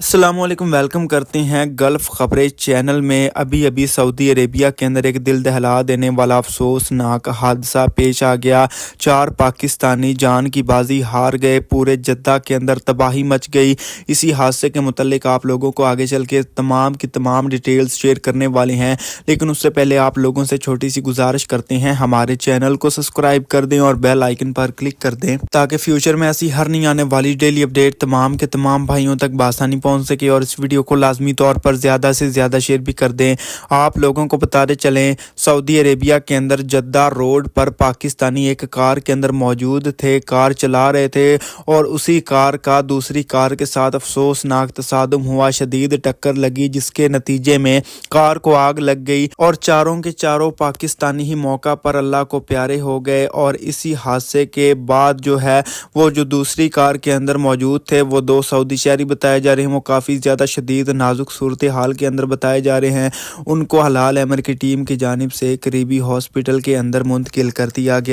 अस्सलाम वालेकुम, वेलकम करते हैं गल्फ़ ख़बरें चैनल में। अभी सऊदी अरेबिया के अंदर एक दिल दहला देने वाला अफसोसनाक हादसा पेश आ गया। 4 पाकिस्तानी जान की बाजी हार गए, पूरे जद्दा के अंदर तबाही मच गई। इसी हादसे के मुतल्लिक आप लोगों को आगे चल के तमाम की तमाम डिटेल्स शेयर करने वाले हैं, लेकिन उससे पहले आप लोगों से छोटी सी गुजारिश करते हैं, हमारे चैनल को सब्सक्राइब कर दें और बेल आइकन पर क्लिक कर दें ताकि फ्यूचर में ऐसी हर नहीं आने वाली डेली अपडेट तमाम के तमाम भाइयों तक बासानी पहुंच सके। और इस वीडियो को लाजमी तौर पर ज़्यादा से ज़्यादा शेयर भी कर दें। आप लोगों को बताते चलें, सऊदी अरेबिया के अंदर जद्दा रोड पर पाकिस्तानी एक कार के अंदर मौजूद थे, कार चला रहे थे और उसी कार का दूसरी कार के साथ अफसोसनाक तसादुम हुआ, शदीद टक्कर लगी जिसके नतीजे में कार को आग लग गई और चारों के चारों पाकिस्तानी ही मौका पर अल्लाह को प्यारे हो गए। और इसी हादसे के बाद जो है वो जो दूसरी कार के अंदर मौजूद थे वो 2 सऊदी शहरी बताए जा रहे हैं, वो काफ़ी ज़्यादा शदीद नाजुक सूरत हाल के अंदर बताए जा रहे हैं। उनको हलाल अमर की टीम की जानिब से करीबी हॉस्पिटल के अंदर मुंतकिल कर दिया गया।